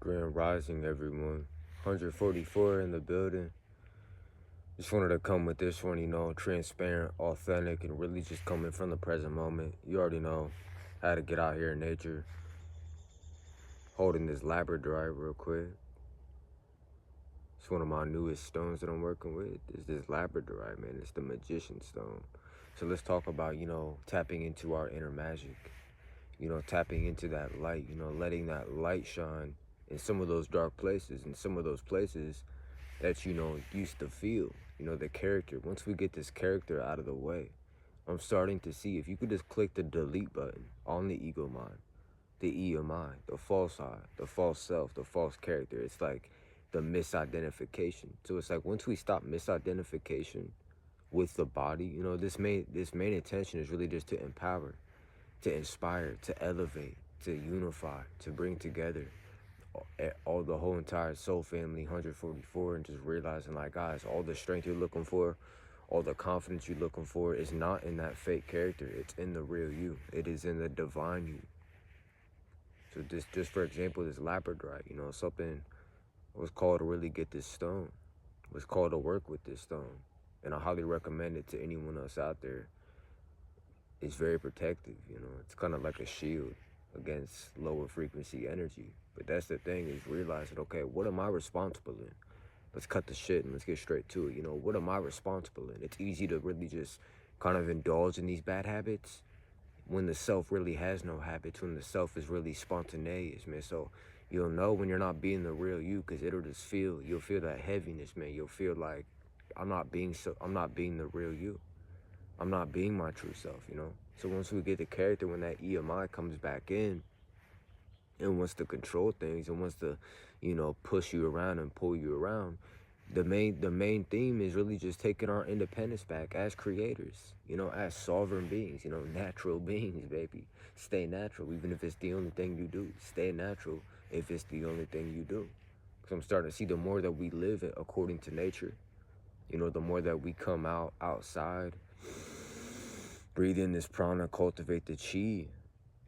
Grand Rising, everyone. 144 in the building. Just wanted to come with this one, transparent, authentic, and really just coming from the present moment. You already know how to get out here in nature. Holding this labradorite real quick. It's one of my newest stones that I'm working with. Is this labradorite, man. It's the magician stone. So let's talk about, tapping into our inner magic. Tapping into that light, letting that light shine in some of those dark places, in some of those places that, used to feel, the character. Once we get this character out of the way, I'm starting to see, if you could just click the delete button on the ego mind, the EMI, the false I, the false self, the false character, it's like the misidentification. So it's like once we stop misidentification with the body, this main intention is really just to empower, to inspire, to elevate, to unify, to bring together all the whole entire soul family, 144, and just realizing, like, guys, all the strength you're looking for, all the confidence you're looking for is not in that fake character. It's in the real you. It is in the divine you. So just for example, this labradorite, something was called to really get this stone, was called to work with this stone. And I highly recommend it to anyone else out there. It's very protective, it's kind of like a shield against lower frequency energy. But that's the thing, is realizing, okay, what am I responsible in? Let's cut the shit and let's get straight to it. What am I responsible in? It's easy to really just kind of indulge in these bad habits when the self really has no habits, when the self is really spontaneous, man. So you'll know when you're not being the real you, because you'll feel that heaviness, man. You'll feel like, I'm not being the real you. I'm not being my true self, So once we get the character, when that EMI comes back in and wants to control things and wants to, push you around and pull you around, the main theme is really just taking our independence back as creators, as sovereign beings, natural beings, baby. Stay natural, even if it's the only thing you do. Stay natural if it's the only thing you do. Because I'm starting to see, the more that we live it according to nature, the more that we come outside, breathe in this prana, cultivate the chi.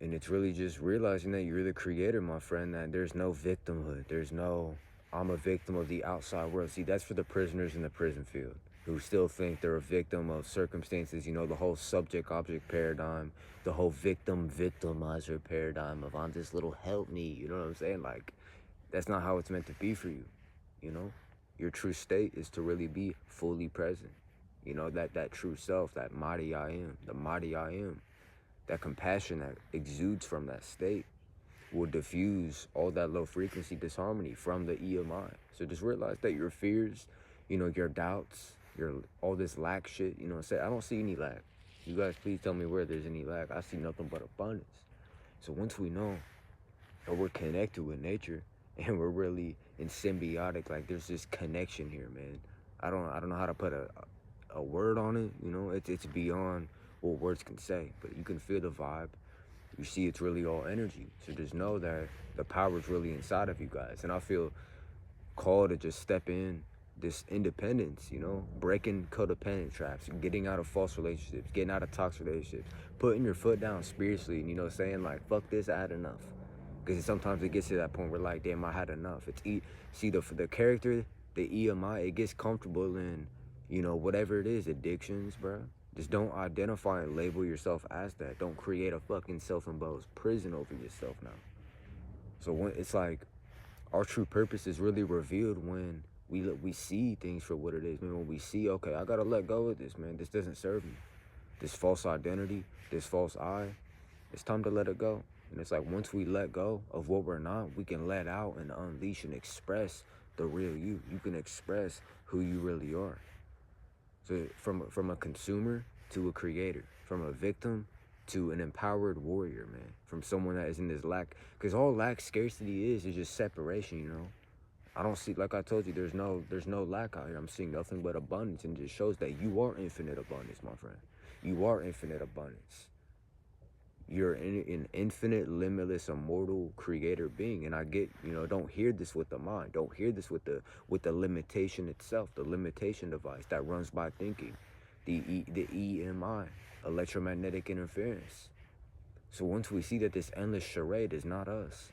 And it's really just realizing that you're the creator, my friend, that there's no victimhood. There's no, I'm a victim of the outside world. See, that's for the prisoners in the prison field who still think they're a victim of circumstances, the whole subject-object paradigm, the whole victim-victimizer paradigm of, I'm this little help me, you know what I'm saying? Like, that's not how it's meant to be for you, Your true state is to really be fully present. That true self, that mighty I am, the mighty I am, that compassion that exudes from that state will diffuse all that low frequency disharmony from the EMI. So just realize that your fears, your doubts, all this lack shit, say, I don't see any lack. You guys, please tell me where there's any lack. I see nothing but abundance. So once we know that we're connected with nature and we're really in symbiotic, like, there's this connection here, man. I don't know how to put a word on it, it's beyond what words can say, but you can feel the vibe. You see, it's really all energy. So just know that the power is really inside of you guys. And I feel called to just step in this independence, breaking codependent traps, getting out of false relationships, getting out of toxic relationships, putting your foot down spiritually, and, saying, like, fuck this, I had enough. Because sometimes it gets to that point where, like, damn, I had enough. See, the character, the EMI, it gets comfortable in, whatever it is, addictions, bro. Just don't identify and label yourself as that. Don't create a fucking self-imposed prison over yourself now. So when it's like, our true purpose is really revealed when we see things for what it is. Man, when we see, okay, I gotta let go of this, man. This doesn't serve me. This false identity, this false I, it's time to let it go. And it's like, once we let go of what we're not, we can let out and unleash and express the real you. You can express who you really are. So from a consumer to a creator, from a victim to an empowered warrior, man. From someone that is in this lack, because all lack, scarcity is just separation, I don't see, like I told you, there's no lack out here. I'm seeing nothing but abundance, and it just shows that you are infinite abundance, my friend. You are infinite abundance. You're an infinite, limitless, immortal creator being. And I get, don't hear this with the mind. Don't hear this with the limitation itself, the limitation device that runs by thinking, the EMI, electromagnetic interference. So once we see that this endless charade is not us,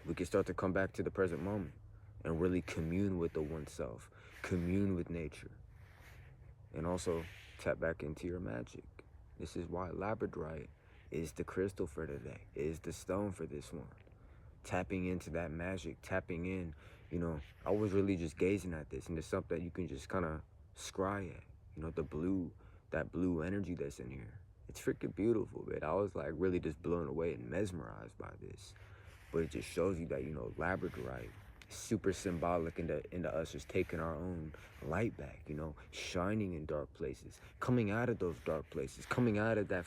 we can start to come back to the present moment and really commune with the oneself, commune with nature, and also tap back into your magic. This is why labradorite is the crystal for today, is the stone for this one. Tapping into that magic, tapping in, I was really just gazing at this, and it's something that you can just kind of scry at, that blue energy that's in here. It's freaking beautiful, man. I was like really just blown away and mesmerized by this. But it just shows you that, labradorite is super symbolic into us just taking our own light back, shining in dark places, coming out of those dark places, coming out of that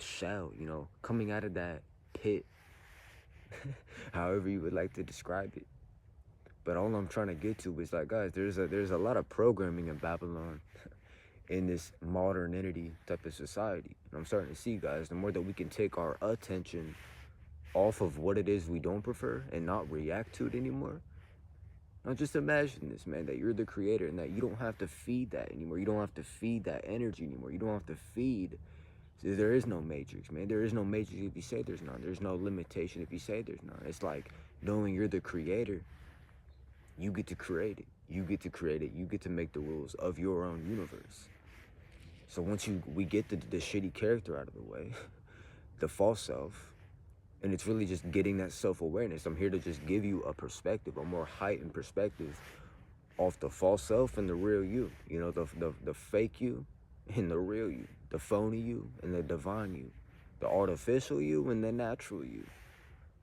shell, coming out of that pit, however you would like to describe it. But all I'm trying to get to is like, guys, there's a lot of programming in Babylon in this modernity type of society. And I'm starting to see, guys, the more that we can take our attention off of what it is we don't prefer and not react to it anymore. Now just imagine this, man, that you're the creator and that you don't have to feed that anymore. You don't have to feed that energy anymore. You don't have to feed. There is no matrix, man. There is no matrix if you say there's none. There's no limitation if you say there's none. It's like knowing you're the creator. You get to create it. You get to create it. You get to make the rules of your own universe. So once we get the shitty character out of the way, the false self, and it's really just getting that self-awareness. I'm here to just give you a perspective, a more heightened perspective off the false self and the real you. The fake you and the real you, the phony you and the divine you, the artificial you and the natural you.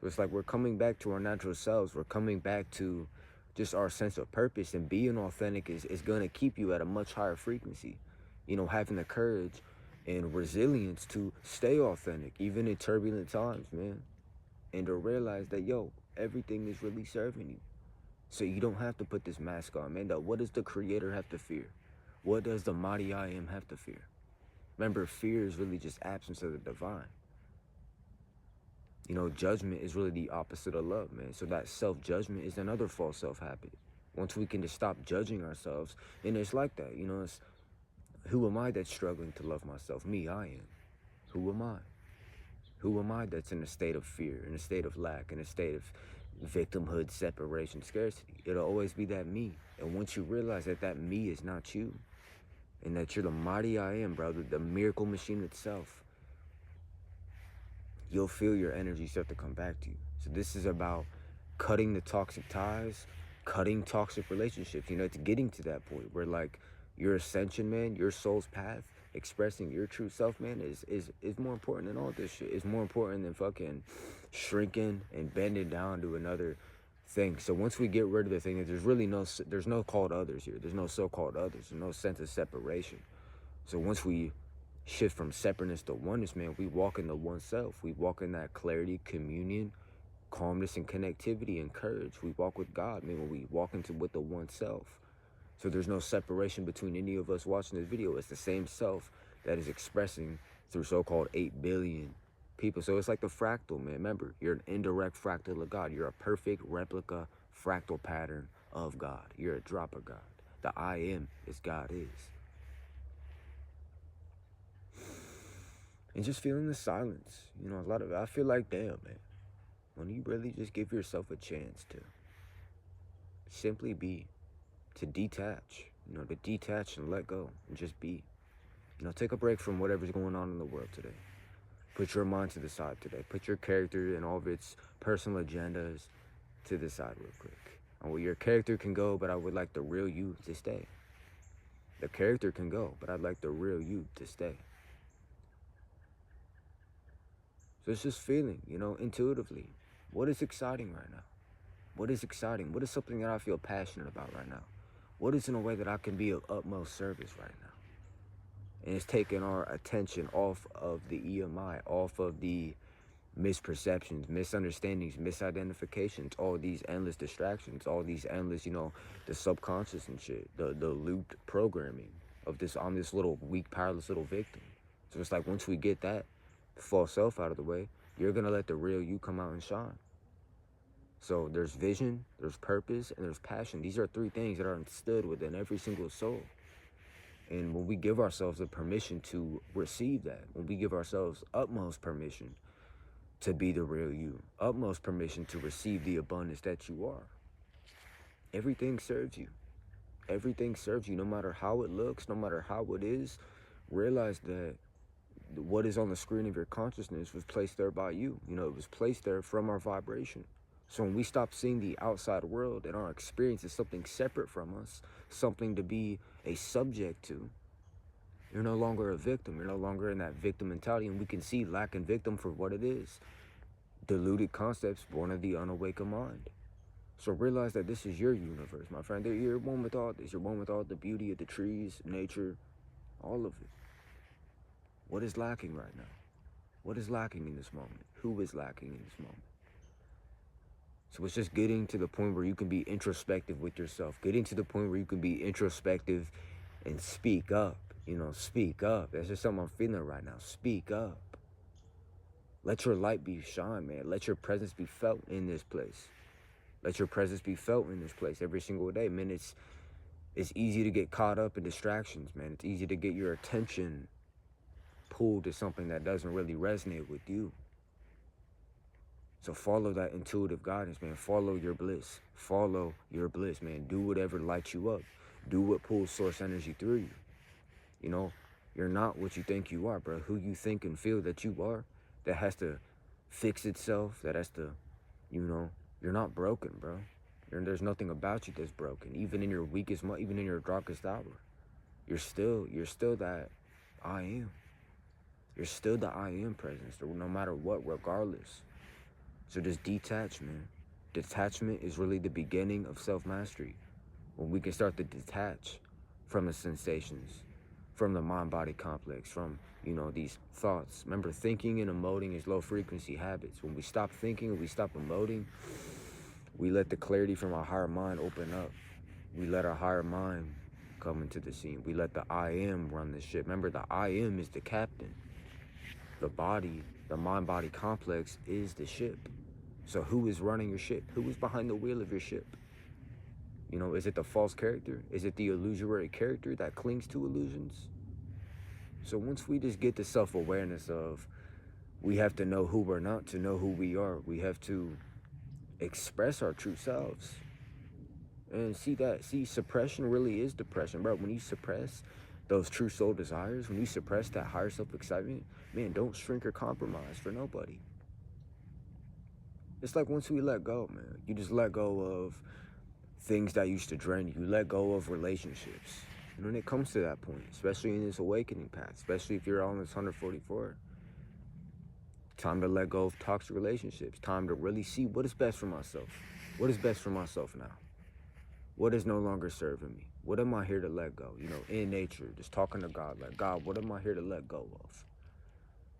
So it's like we're coming back to our natural selves. We're coming back to just our sense of purpose, and being authentic is going to keep you at a much higher frequency. Having the courage and resilience to stay authentic, even in turbulent times, man. And to realize that, everything is really serving you. So you don't have to put this mask on, man. What does the creator have to fear? What does the mighty I am have to fear? Remember, fear is really just absence of the divine. Judgment is really the opposite of love, man. So that self-judgment is another false self-habit. Once we can just stop judging ourselves, and it's like that, it's, who am I that's struggling to love myself? Me, I am. Who am I? Who am I that's in a state of fear, in a state of lack, in a state of victimhood, separation, scarcity? It'll always be that me. And once you realize that me is not you, and that you're the mighty I am, brother, the miracle machine itself, you'll feel your energy start to come back to you. So this is about cutting the toxic ties, cutting toxic relationships. It's getting to that point where, like, your ascension, man, your soul's path, expressing your true self, man, is more important than all this shit. It's more important than fucking shrinking and bending down to another thing. So once we get rid of the thing, there's no called others here. There's no so-called others. There's no sense of separation. So once we shift from separateness to oneness, man, we walk in the one self. We walk in that clarity, communion, calmness, and connectivity and courage. We walk with God, man, when we walk with the one self. So there's no separation between any of us watching this video. It's the same self that is expressing through so-called 8 billion people. So it's like the fractal, man. Remember, you're an indirect fractal of God. You're a perfect replica fractal pattern of God. You're a drop of God. The I am is God is. And just feeling the silence. I feel like, damn, man. When you really just give yourself a chance to simply be, to detach, to detach and let go and just be. Take a break from whatever's going on in the world today. Put your mind to the side today. Put your character and all of its personal agendas to the side real quick. And your character can go, but I would like the real you to stay. The character can go, but I'd like the real you to stay. So it's just feeling, intuitively. What is exciting right now? What is exciting? What is something that I feel passionate about right now? What is in a way that I can be of utmost service right now? And it's taking our attention off of the EMI, off of the misperceptions, misunderstandings, misidentifications, all these endless distractions, all these endless, the subconscious and shit, the looped programming of this, I'm this little weak, powerless little victim. So it's like once we get that false self out of the way, you're going to let the real you come out and shine. So there's vision, there's purpose, and there's passion. These are 3 things that are instilled within every single soul. And when we give ourselves the permission to receive that, when we give ourselves utmost permission to be the real you. Utmost permission to receive the abundance that you are. Everything serves you. Everything serves you, no matter how it looks, no matter how it is. Realize that what is on the screen of your consciousness was placed there by you. You know, it was placed there from our vibration. So when we stop seeing the outside world and our experience as something separate from us, something to be a subject to, you're no longer a victim. You're no longer in that victim mentality, and we can see lack and victim for what it is. Deluded concepts born of the unawakened mind. So realize that this is your universe, my friend. You're one with all this. You're one with all the beauty of the trees, nature, all of it. What is lacking right now? What is lacking in this moment? Who is lacking in this moment? So it's just getting to the point where you can be introspective with yourself. Getting to the point where you can be introspective and speak up. You know, speak up. That's just something I'm feeling right now. Speak up. Let your light be shine, man. Let your presence be felt in this place. Let your presence be felt in this place every single day. Man, it's easy to get caught up in distractions, man. It's easy to get your attention pulled to something that doesn't really resonate with you. So follow that intuitive guidance, man. Follow your bliss. Follow your bliss, man. Do whatever lights you up. Do what pulls source energy through you. You know, you're not what you think you are, bro. Who you think and feel that you are, that has to fix itself. That has to, you know, you're not broken, bro. There's nothing about you that's broken. Even in your weakest, even in your darkest hour, you're still that I am. You're still the I am presence, no matter what, regardless. So just detach, man. Detachment is really the beginning of self-mastery. When we can start to detach from the sensations, from the mind-body complex, from, you know, these thoughts. Remember, thinking and emoting is low-frequency habits. When we stop thinking and we stop emoting, we let the clarity from our higher mind open up. We let our higher mind come into the scene. We let the I am run the ship. Remember, the I am is the captain. The body, the mind-body complex is the ship. So who is running your ship? Who is behind the wheel of your ship? You know, is it the false character? Is it the illusory character that clings to illusions? So once we just get the self-awareness of, we have to know who we're not to know who we are. We have to express our true selves. And see, suppression really is depression, bro. When you suppress those true soul desires, when you suppress that higher self-excitement, man, don't shrink or compromise for nobody. It's like once we let go, man, you just let go of things that used to drain you. You let go of relationships. And when it comes to that point, especially in this awakening path, especially if you're on this 144, time to let go of toxic relationships. Time to really see what is best for myself. What is best for myself now? What is no longer serving me? What am I here to let go? You know, in nature, just talking to God, like, God, what am I here to let go of?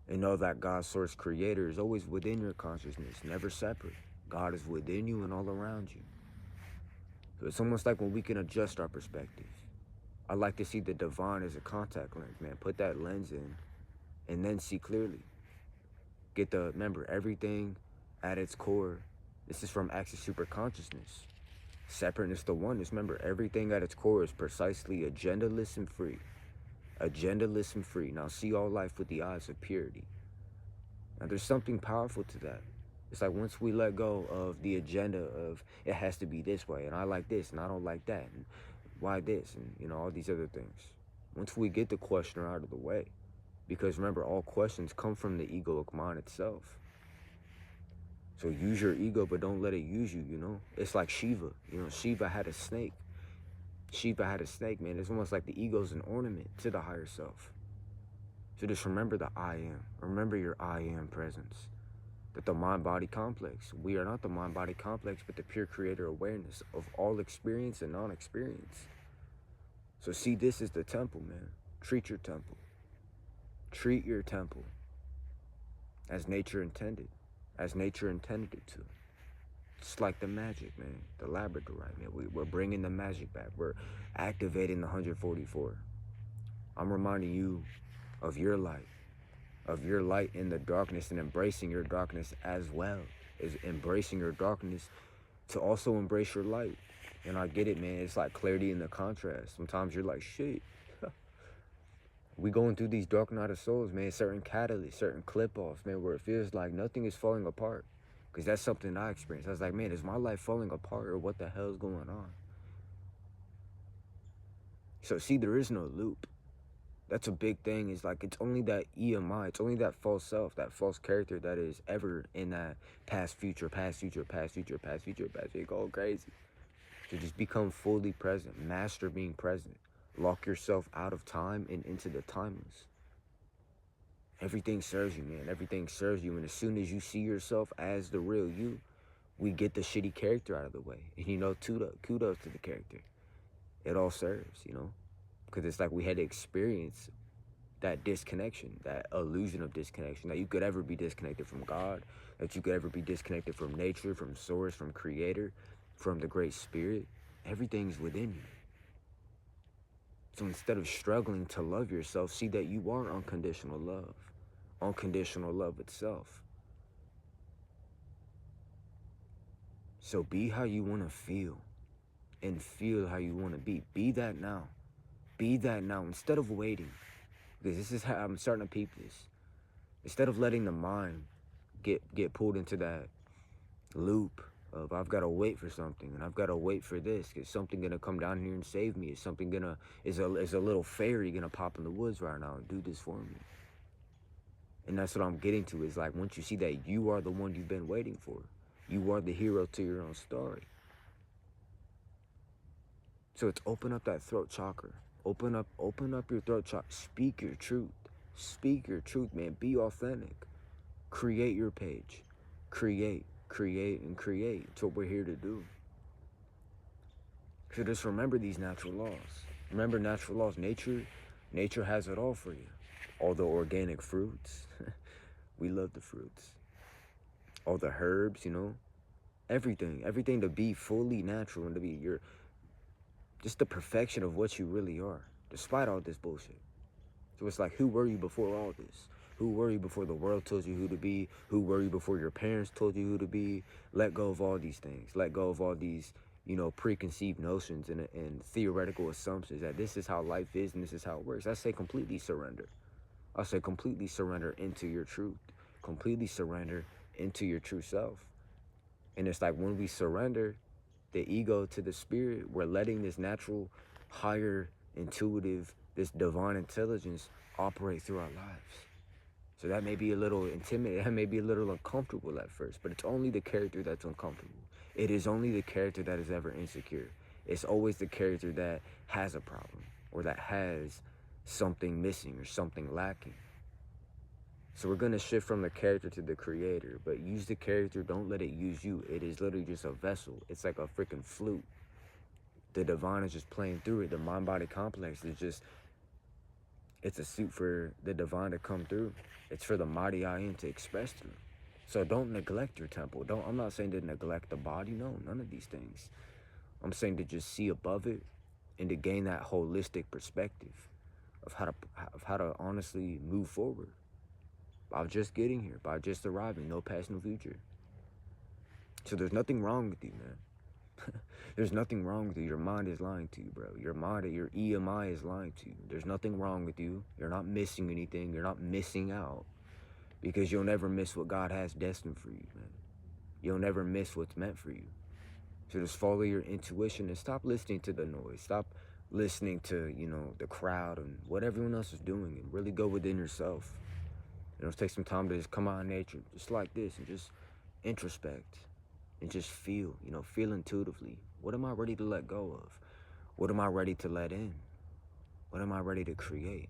And know that God's source creator is always within your consciousness, never separate. God is within you and all around you. So it's almost like when we can adjust our perspective. I like to see the divine as a contact lens, man. Put that lens in and then see clearly. Remember, everything at its core, this is from Access Super Consciousness. Separateness to oneness. Remember, everything at its core is precisely agendaless and free. Agendaless and free. Now see all life with the eyes of purity. Now there's something powerful to that. It's like once we let go of the agenda of it has to be this way, and I like this, and I don't like that, and why this, and you know, all these other things. Once we get the questioner out of the way, because remember, all questions come from the egoic mind itself. So use your ego, but don't let it use you, you know? It's like Shiva. You know, Shiva had a snake. Shiva had a snake, man. It's almost like the ego's an ornament to the higher self. So just remember the I am. Remember your I am presence. That the mind-body complex. We are not the mind-body complex, but the pure creator awareness of all experience and non-experience. So see this as the temple, man. Treat your temple. Treat your temple as nature intended. As nature intended it to. It's like the magic, man. The labradorite, man. We're bringing the magic back. We're activating the 144. I'm reminding you of your light. Of your light in the darkness and embracing your darkness as well. Is embracing your darkness to also embrace your light. And I get it, man. It's like clarity in the contrast. Sometimes you're like, shit. We going through these dark night of souls, man, certain catalysts, certain clip-offs, man, where it feels like nothing is falling apart. Because that's something I experienced. I was like, man, is my life falling apart or what the hell's going on? So see, there is no loop. That's a big thing. Is like, it's only that EMI, it's only that false self, that false character that is ever in that past, future, past, future, past, future, past, future, past, future, go crazy. So just become fully present, master being present. Lock yourself out of time and into the timeless. Everything serves you, man. Everything serves you. And as soon as you see yourself as the real you, we get the shitty character out of the way. And, you know, kudos to the character. It all serves, you know, because it's like we had to experience that disconnection, that illusion of disconnection, that you could ever be disconnected from God, that you could ever be disconnected from nature, from source, from creator, from the great spirit. Everything's within you. So instead of struggling to love yourself, see that you are unconditional love itself. So be how you want to feel and feel how you want to be. Be that now. Be that now instead of waiting. Because this is how I'm starting to peep this. Instead of letting the mind get pulled into that loop of I've got to wait for something and I've got to wait for this. Is something gonna come down here and save me? Is something gonna is a little fairy gonna pop in the woods right now and do this for me? And that's what I'm getting to, is like, once you see that you are the one you've been waiting for, you are the hero to your own story. So it's open up that throat chakra. Open up your throat chakra. Speak your truth. Speak your truth, man. Be authentic. Create your page. Create, and create. It's what we're here to do. So just remember these natural laws. Remember natural laws. Nature has it all for you. All the organic fruits. We love the fruits. All the herbs, you know. Everything to be fully natural and to be just the perfection of what you really are, despite all this bullshit. So it's like, who were you before all this? Who were you before the world told you who to be? Who were you before your parents told you who to be? Let go of all these things. Let go of all these, you know, preconceived notions and theoretical assumptions that this is how life is and this is how it works. I say completely surrender. I say completely surrender into your truth. Completely surrender into your true self. And it's like, when we surrender the ego to the spirit, we're letting this natural, higher, intuitive, this divine intelligence operate through our lives. So that may be a little intimidating, that may be a little uncomfortable at first, but it's only the character that's uncomfortable. It is only the character that is ever insecure. It's always the character that has a problem or that has something missing or something lacking. So we're going to shift from the character to the creator, but use the character, don't let it use you. It is literally just a vessel. It's like a freaking flute. The divine is just playing through it. The mind-body complex is just, it's a suit for the divine to come through. It's for the mighty I am to express through. So don't neglect your temple. I'm not saying to neglect the body. No, none of these things. I'm saying to just see above it and to gain that holistic perspective of how to honestly move forward. By just getting here, by just arriving, no past, no future. So there's nothing wrong with you, man. There's nothing wrong with you. Your mind is lying to you, bro. Your EMI is lying to you. There's nothing wrong with you. You're not missing anything. You're not missing out. Because you'll never miss what God has destined for you, man. You'll never miss what's meant for you. So just follow your intuition and stop listening to the noise. Stop listening to, you know, the crowd and what everyone else is doing, and really go within yourself. You know, take some time to just come out in nature, just like this, and just introspect and just feel, you know, feel intuitively. What am I ready to let go of? What am I ready to let in? What am I ready to create?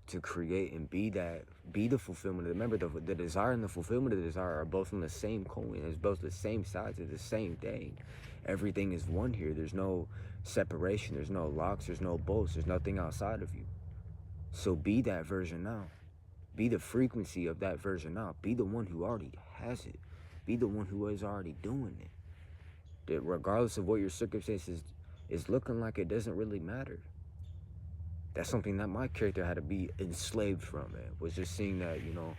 To create and be the fulfillment. Remember, the desire and the fulfillment of the desire are both on the same coin. It's both the same sides of the same thing. Everything is one here. There's no separation. There's no locks. There's no bolts. There's nothing outside of you. So be that version now. Be the frequency of that version now. Be the one who already has it. Be the one who is already doing it. That regardless of what your circumstances is looking like, it doesn't really matter. That's something that my character had to be enslaved from, man. Was just seeing that, you know,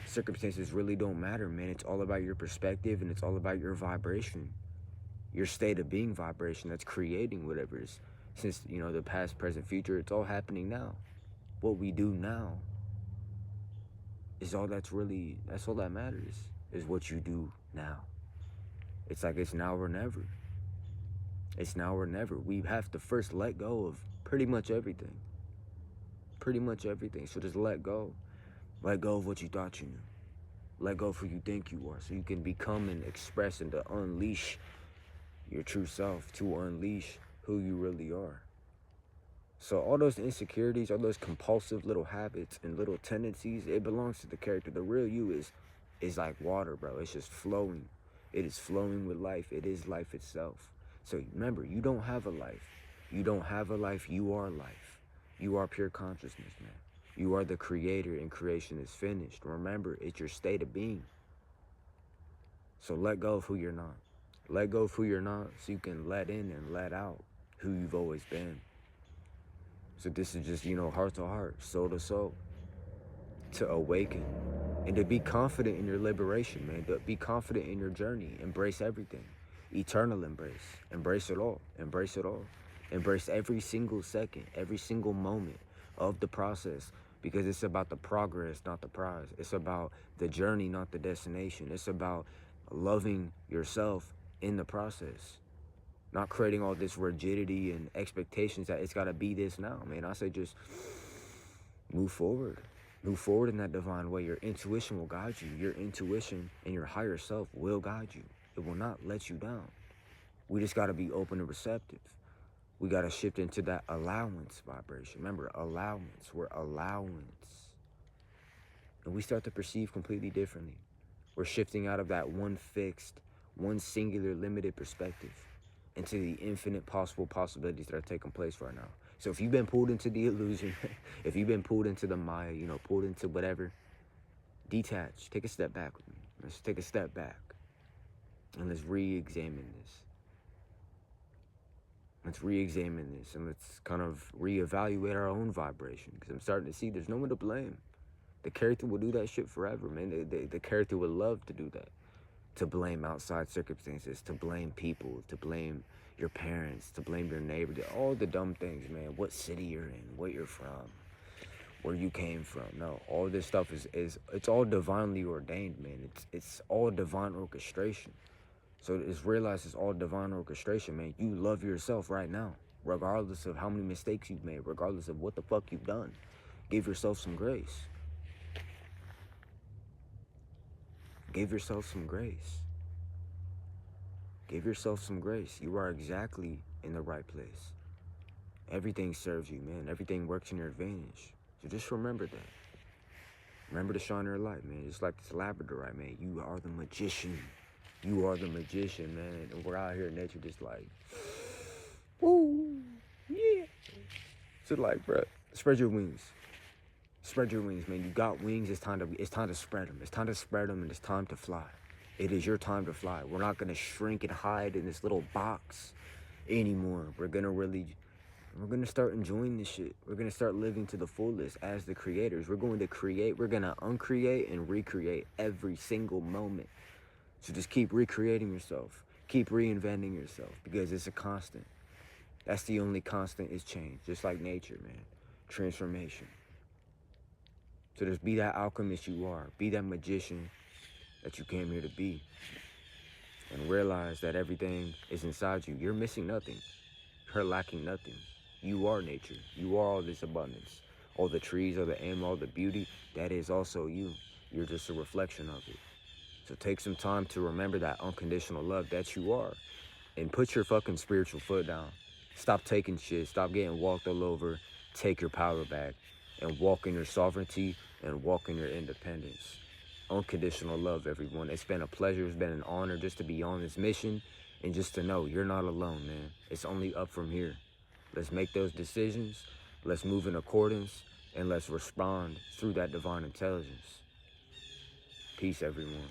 circumstances really don't matter, man. It's all about your perspective and it's all about your vibration. Your state of being vibration that's creating whatever is. Since, you know, the past, present, future, it's all happening now. what we do now is all that's all that matters, is what you do now. It's like it's now or never. It's now or never. We have to first let go of pretty much everything. Pretty much everything. So just let go. Let go of what you thought you knew. Let go of who you think you are, so you can become and express and to unleash your true self, to unleash who you really are. So all those insecurities, all those compulsive little habits and little tendencies, it belongs to the character. The real you is like water, bro. It's just flowing. It is flowing with life. It is life itself. So remember, you don't have a life. You don't have a life. You are life. You are pure consciousness, man. You are the creator, and creation is finished. Remember, it's your state of being. So let go of who you're not. Let go of who you're not so you can let in and let out who you've always been. So this is just, heart to heart, soul to soul, to awaken and to be confident in your liberation, man. To be confident in your journey. Embrace everything. Eternal embrace. Embrace it all. Embrace it all. Embrace every single second, every single moment of the process, because it's about the progress, not the prize. It's about the journey, not the destination. It's about loving yourself in the process, not creating all this rigidity and expectations that it's got to be this now, man. I say just move forward. Move forward in that divine way. Your intuition will guide you. Your intuition and your higher self will guide you. It will not let you down. We just got to be open and receptive. We got to shift into that allowance vibration. Remember, allowance. We're allowance. And we start to perceive completely differently. We're shifting out of that one fixed, one singular, limited perspective into the infinite possible possibilities that are taking place right now. So if you've been pulled into the illusion, if you've been pulled into the Maya, pulled into whatever, detach. Take a step back with me. Let's take a step back. And let's re-examine this. Let's re-examine this, and let's kind of reevaluate our own vibration, because I'm starting to see there's no one to blame. The character will do that shit forever, man. The character would love to do that. To blame outside circumstances, to blame people, to blame your parents, to blame your neighbor, all the dumb things, man. What city you're in, what you're from, where you came from. No, all this stuff is it's all divinely ordained, man. It's all divine orchestration. So just realize it's all divine orchestration, man. You love yourself right now, regardless of how many mistakes you've made, regardless of what the fuck you've done. Give yourself some grace. Give yourself some grace. Give yourself some grace. You are exactly in the right place. Everything serves you, man. Everything works in your advantage. So just remember that. Remember to shine your light, man. Just like this labradorite, man. You are the magician. You are the magician, man. And we're out here in nature just like, woo, yeah. So like, bro, spread your wings. Spread your wings, man. You got wings. It's time to spread them. It's time to spread them, and it's time to fly. It is your time to fly. We're not gonna shrink and hide in this little box anymore. We're gonna start enjoying this shit. We're gonna start living to the fullest as the creators. We're going to create. We're gonna uncreate and recreate every single moment. So just keep recreating yourself. Keep reinventing yourself, because it's a constant. That's the only constant, is change. Just like nature, man. Transformation. So just be that alchemist you are. Be that magician that you came here to be. And realize that everything is inside you. You're missing nothing. You're lacking nothing. You are nature. You are all this abundance. All the trees, all the animals, all the beauty, that is also you. You're just a reflection of it. So take some time to remember that unconditional love that you are. And put your fucking spiritual foot down. Stop taking shit. Stop getting walked all over. Take your power back. And walk in your sovereignty and walk in your independence. Unconditional love, everyone. It's been a pleasure. It's been an honor just to be on this mission. And just to know you're not alone, man. It's only up from here. Let's make those decisions. Let's move in accordance. And let's respond through that divine intelligence. Peace, everyone.